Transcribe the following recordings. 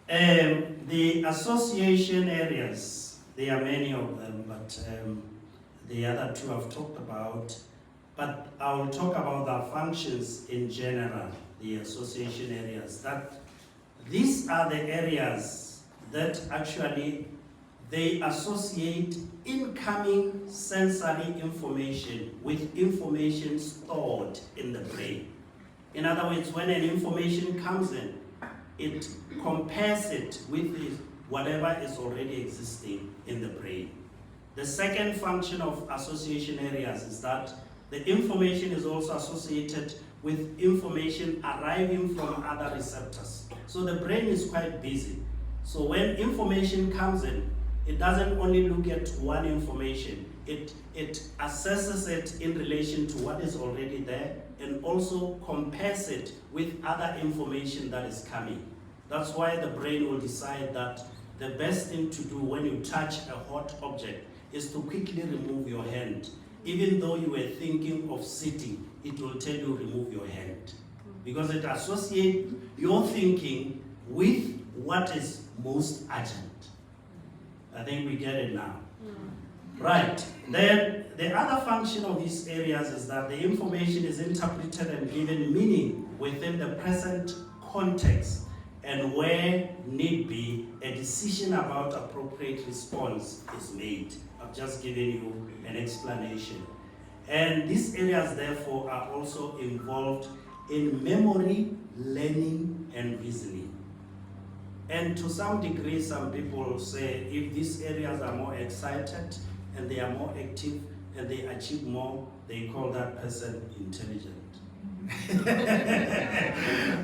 The association areas, there are many of them, but the other two I've talked about. But I will talk about the functions in general, the association areas. That these are the areas that actually they associate incoming sensory information with information stored in the brain. In other words, when an information comes in, it compares it with whatever is already existing in the brain. The second function of association areas is that the information is also associated with information arriving from other receptors. So the brain is quite busy. So when information comes in, it doesn't only look at one information, it assesses it in relation to what is already there and also compares it with other information that is coming. That's why the brain will decide that the best thing to do when you touch a hot object is to quickly remove your hand. Even though you were thinking of sitting, it will tell you remove your hand. Because it associates your thinking with what is most urgent. I think we get it now. Right. Then the other function of these areas is that the information is interpreted and given meaning within the present context, and where need be, a decision about appropriate response is made. I've just given you an explanation. And these areas, therefore, are also involved in memory, learning, and reasoning. And to some degree, some people say if these areas are more excited and they are more active and they achieve more, they call that person intelligent.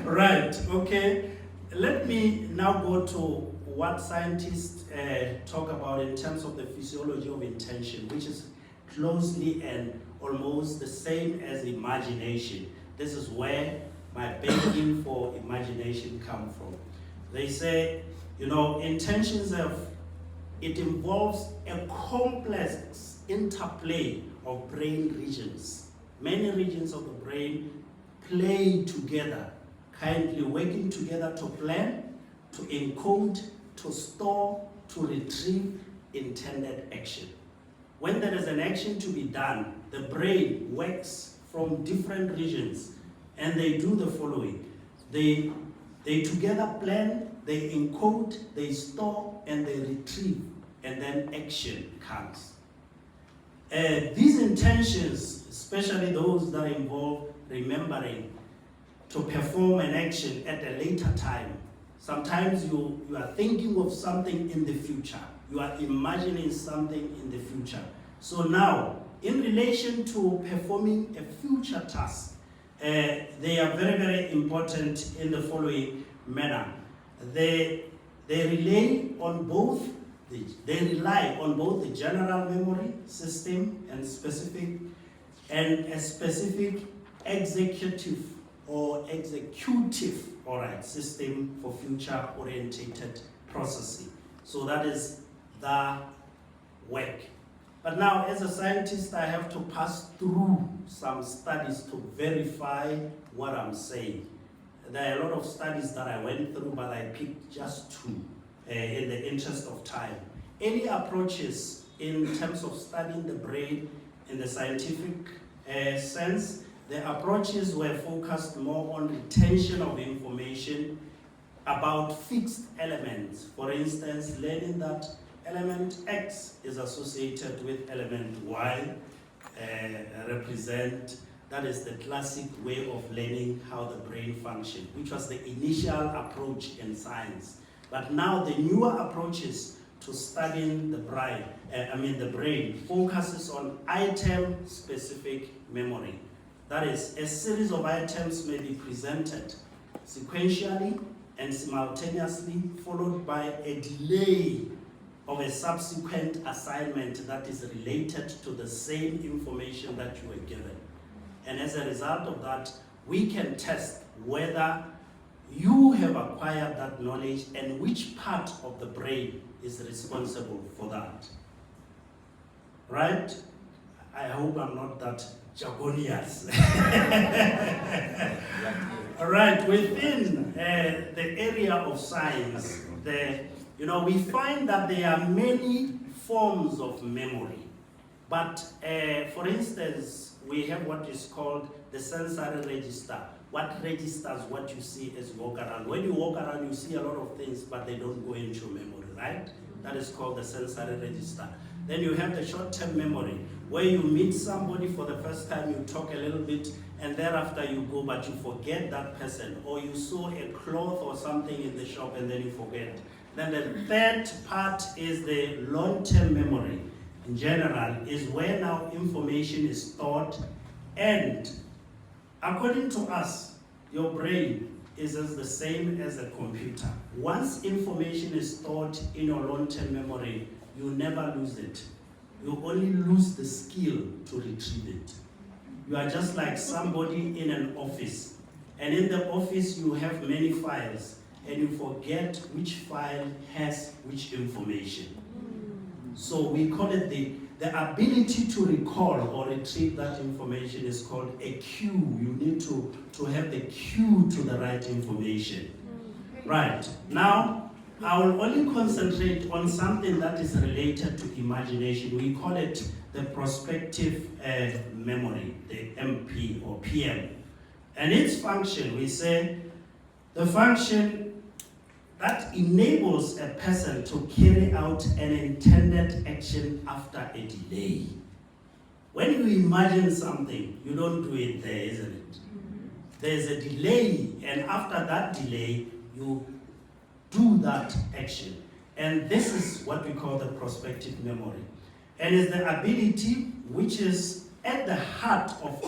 Right, okay. Let me now go to what scientists talk about in terms of the physiology of intention, which is closely and almost the same as imagination. This is where my begging for imagination comes from. They say, intentions it involves a complex interplay of brain regions. Many regions of the brain play together, kindly working together to plan, to encode, to store, to retrieve intended action. When there is an action to be done, the brain works from different regions and they do the following. They together plan, they encode, they store, and they retrieve, and then action comes. These intentions, especially those that involve remembering to perform an action at a later time. Sometimes you are thinking of something in the future. You are imagining something in the future. So now, in relation to performing a future task, they are very, very important in the following manner. They rely on both the general memory system and a specific executive system for future orientated processing. So that is the work. But now, as a scientist, I have to pass through some studies to verify what I'm saying. There are a lot of studies that I went through, but I picked just two in the interest of time. Any approaches in terms of studying the brain in the scientific sense, the approaches were focused more on retention of information about fixed elements. For instance, learning that element X is associated with element Y, that is the classic way of learning how the brain functions, which was the initial approach in science. But now the newer approaches to studying the brain focuses on item-specific memory. That is, a series of items may be presented sequentially and simultaneously, followed by a delay of a subsequent assignment that is related to the same information that you were given. And as a result of that, we can test whether you have acquired that knowledge and which part of the brain is responsible for that. Right? I hope I'm not that jargonious. All right, within the area of science, we find that there are many forms of memory. But for instance, we have what is called the sensory register. What registers what you see as you walk around. When you walk around, you see a lot of things, but they don't go into memory, right? That is called the sensory register. Then you have the short-term memory, where you meet somebody for the first time, you talk a little bit, and thereafter you go, but you forget that person, or you saw a cloth or something in the shop and then you forget. Then the third part is the long-term memory. In general, is where now information is stored, and according to us, your brain is as the same as a computer. Once information is stored in your long-term memory, you never lose it. You only lose the skill to retrieve it. You are just like somebody in an office, and in the office you have many files, and you forget which file has which information. So we call it the ability to recall or retrieve that information is called a cue. You need to have the cue to the right information. Right. Now, I will only concentrate on something that is related to imagination. We call it the prospective memory, the MP or PM. And its function, we say, the function that enables a person to carry out an intended action after a delay. When you imagine something, you don't do it there, isn't it? There's a delay, and after that delay, you do that action. And this is what we call the prospective memory. And it's the ability which is at the heart of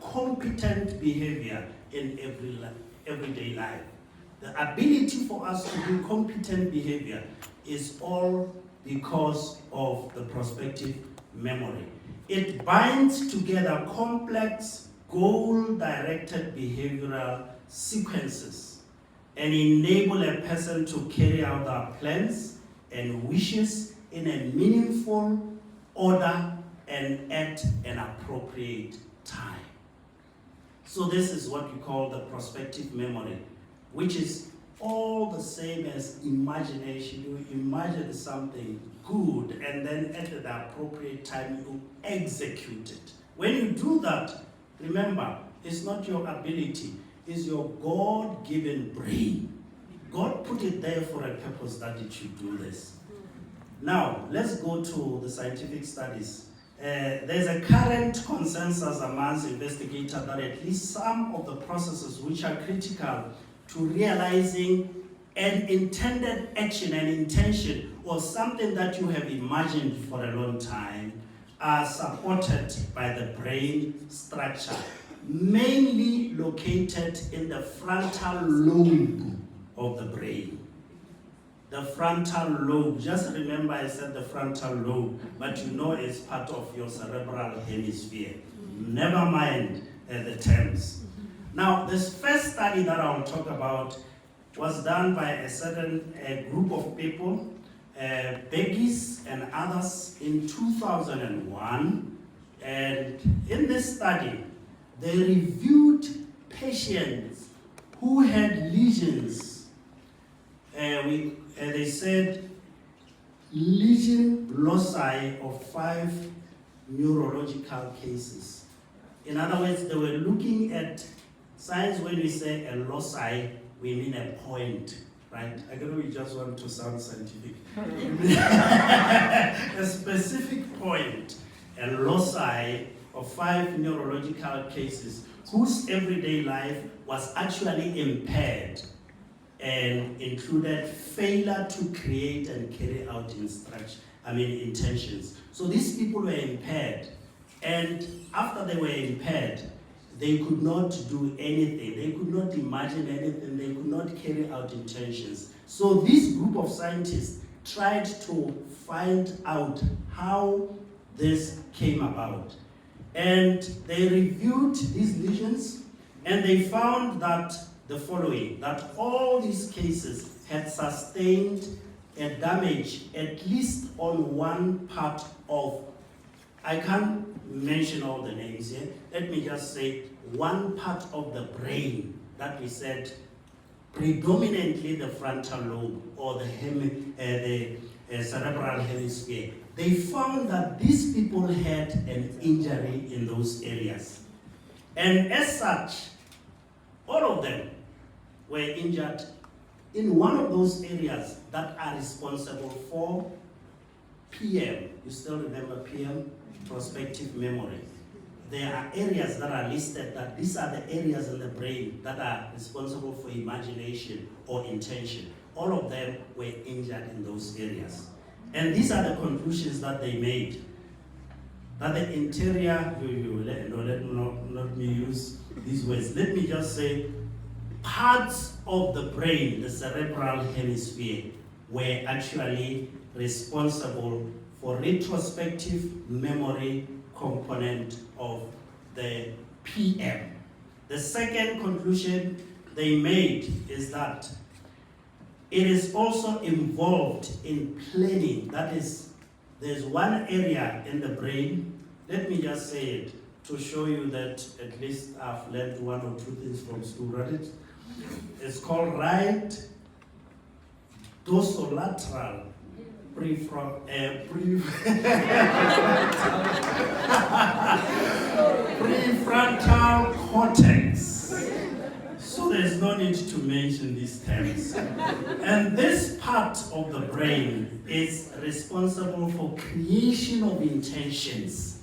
competent behavior in everyday life. The ability for us to do competent behavior is all because of the prospective memory. It binds together complex, goal-directed behavioral sequences and enable a person to carry out their plans and wishes in a meaningful order and at an appropriate time. So this is what we call the prospective memory, which is all the same as imagination. You imagine something good, and then at the appropriate time you execute it. When you do that, remember, it's not your ability, it's your God-given brain. God put it there for a purpose that it should do this. Now, let's go to the scientific studies. There's a current consensus amongst investigators that at least some of the processes which are critical to realizing an intended action, an intention, or something that you have imagined for a long time are supported by the brain structure, mainly located in the frontal lobe of the brain. The frontal lobe, just remember I said the frontal lobe, but you know it's part of your cerebral hemisphere. Never mind the terms. Now, this first study that I'll talk about was done by a certain group of people, Begis and others, in 2001. And in this study, they reviewed patients who had lesions. They said lesion loci of 5 neurological cases. In other words, they were looking at science. When we say a loci, we mean a point, right? I don't know, we just want to sound scientific. A specific point, a loci of 5 neurological cases whose everyday life was actually impaired and included failure to create and carry out intentions. So these people were impaired, and after they were impaired, they could not do anything. They could not imagine anything. They could not carry out intentions. So this group of scientists tried to find out how this came about. And they reviewed these lesions, and they found that the following, that all these cases had sustained a damage at least on one part of, I can't mention all the names here, let me just say one part of the brain that we said predominantly the frontal lobe or the cerebral hemisphere, they found that these people had an injury in those areas. And as such, all of them were injured in one of those areas that are responsible for PM. You still remember PM? Prospective memory. There are areas that are listed that these are the areas in the brain that are responsible for imagination or intention. All of them were injured in those areas. And these are the conclusions that they made. That the interior, let me use these words. Let me just say, parts of the brain, the cerebral hemisphere, were actually responsible for retrospective memory component of the PM. The second conclusion they made is that it is also involved in planning. That is, there's one area in the brain, let me just say it to show you that at least I've learned one or two things from school, right? It's called right dorsolateral prefrontal cortex. So there's no need to mention these terms. And this part of the brain is responsible for creation of intentions.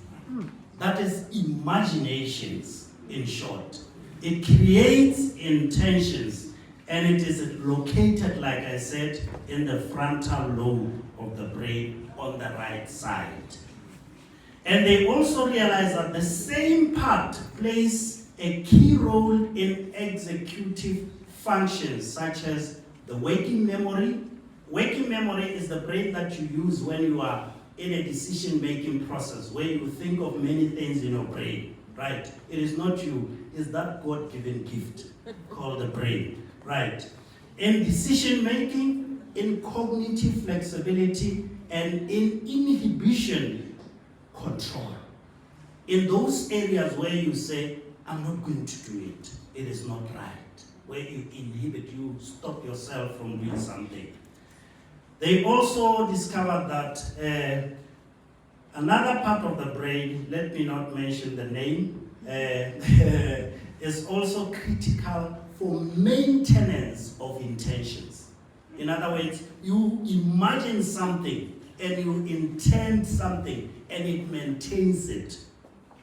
That is imaginations, in short. It creates intentions, and it is located, like I said, in the frontal lobe of the brain on the right side. And they also realize that the same part plays a key role in executive functions such as the waking memory. Waking memory is the brain that you use when you are in a decision-making process, where you think of many things in your brain, right? It is not you, it's that God-given gift called the brain, right? In decision-making, in cognitive flexibility, and in inhibition control. In those areas where you say, I'm not going to do it, it is not right, where you inhibit, you stop yourself from doing something. They also discovered that another part of the brain, let me not mention the name, is also critical for maintenance of intentions. In other words, you imagine something and you intend something and it maintains it.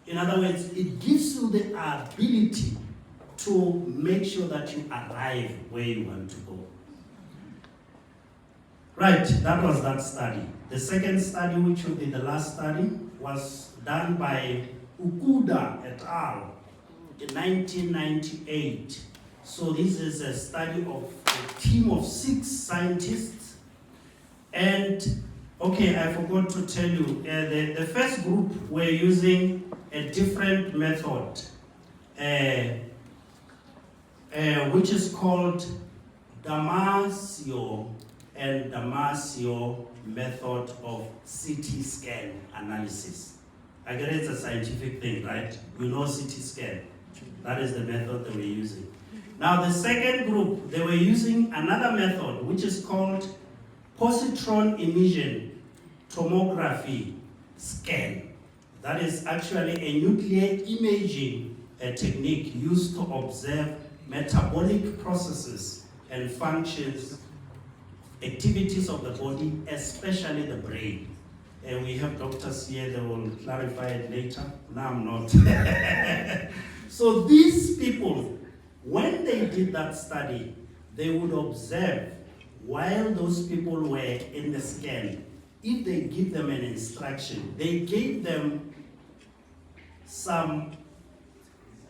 In other words, it gives you the ability to make sure that you arrive where you want to go. Right, that was that study. The second study, which will be the last study, was done by Okuda et al. In 1998. So this is a study of a team of 6 scientists. And, okay, I forgot to tell you, the first group were using a different method, which is called Damasio and Damasio method of CT scan analysis. I guess it's a scientific thing, right? You know CT scan. That is the method they were using. Now the second group, they were using another method, which is called positron emission tomography scan. That is actually a nuclear imaging technique used to observe metabolic processes and functions, activities of the body, especially the brain. And we have doctors here that will clarify it later. No, I'm not. So these people, when they did that study, they would observe while those people were in the scan, if they give them an instruction, they gave them some,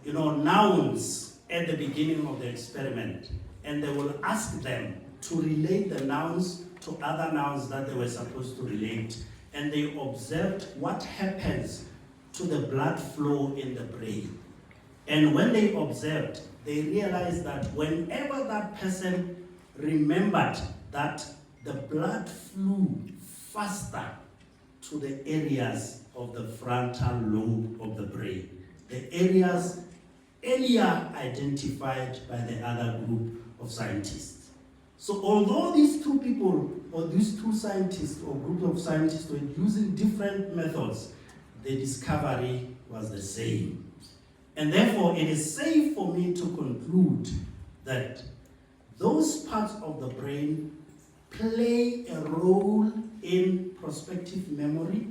nouns at the beginning of the experiment, and they will ask them to relate the nouns to other nouns that they were supposed to relate. And they observed what happens to the blood flow in the brain. And when they observed, they realized that whenever that person remembered that the blood flew faster to the areas of the frontal lobe of the brain, the areas earlier identified by the other group of scientists. So although these two people, or these two scientists or group of scientists were using different methods, the discovery was the same. And therefore, it is safe for me to conclude that those parts of the brain play a role in prospective memory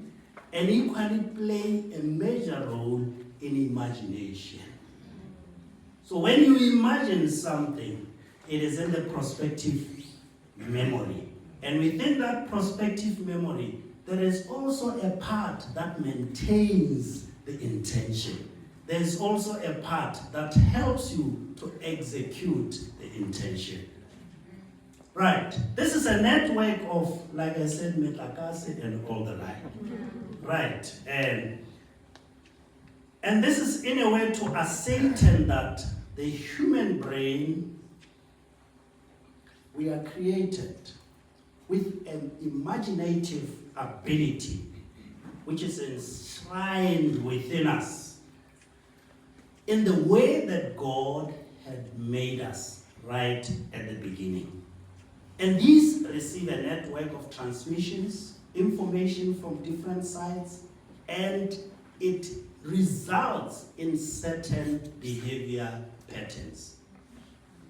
and equally play a major role in imagination. So when you imagine something, it is in the prospective memory. And within that prospective memory, there is also a part that maintains the intention. There is also a part that helps you to execute the intention. Right. This is a network of, like I said, metlakase and all the like. Right. And this is in a way to ascertain that the human brain, we are created with an imaginative ability which is enshrined within us in the way that God had made us right at the beginning. And these receive a network of transmissions, information from different sides, and it results in certain behavior patterns.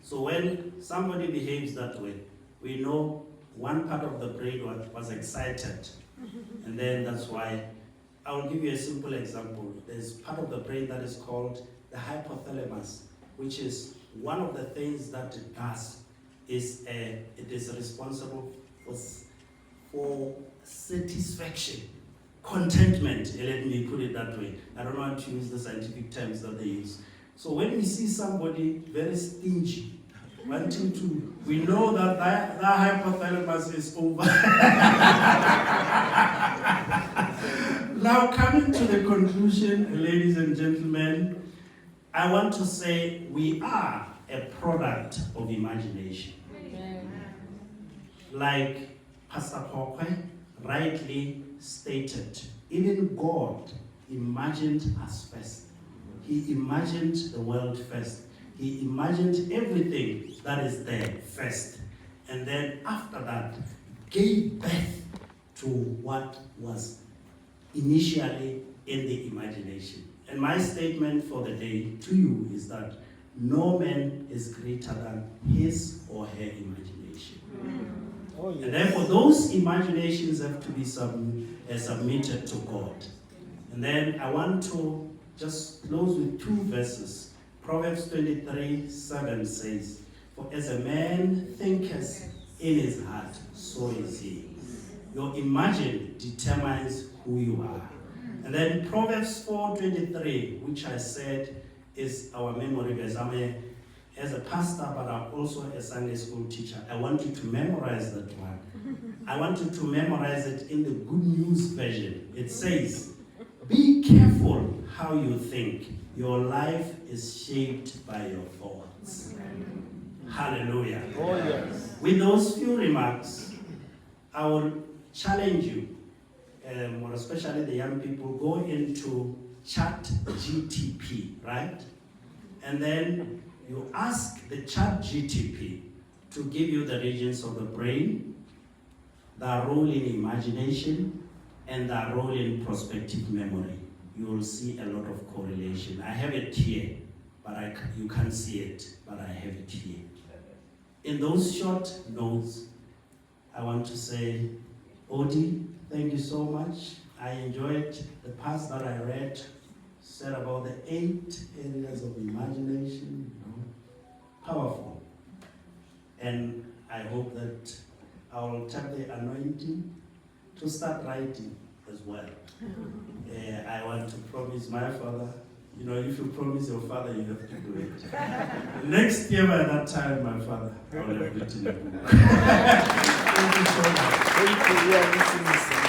So when somebody behaves that way, we know one part of the brain was excited. And then that's why, I will give you a simple example. There's part of the brain that is called the hypothalamus, which is one of the things that it does is it is responsible for satisfaction, contentment, let me put it that way. I don't want to use the scientific terms that they use. So when we see somebody very stingy, wanting to, we know that that hypothalamus is over. Now coming to the conclusion, ladies and gentlemen, I want to say we are a product of imagination. Like Pastor Kokwe rightly stated, even God imagined us first. He imagined the world first. He imagined everything that is there first. And then after that, gave birth to what was initially in the imagination. And my statement for the day to you is that no man is greater than his or her imagination. Oh, yes. And therefore, those imaginations have to be submitted to God. And then I want to just close with two verses. Proverbs 23:7 says, "For as a man thinketh in his heart, so is he." Your imagine determines who you are. And then Proverbs 4:23, which I said is our memory verse. As a pastor, but I'm also a Sunday school teacher. I want you to memorize that one. I want you to memorize it in the Good News version. It says, "Be careful how you think. Your life is shaped by your thoughts." Hallelujah. Oh, yes. With those few remarks, I will challenge you, or especially the young people, go into ChatGTP, right? And then you ask the ChatGTP to give you the regions of the brain, their role in imagination, and their role in prospective memory. You will see a lot of correlation. I have it here, but you can't see it, but I have it here. In those short notes, I want to say, Odi, thank you so much. I enjoyed the parts that I read, said about the 8 areas of imagination, powerful. And I hope that I will tap the anointing to start writing as well. I want to promise my father, if you promise your father, you have to do it. Next year by that time, my father, I will have written a book. Thank you so much. Thank you.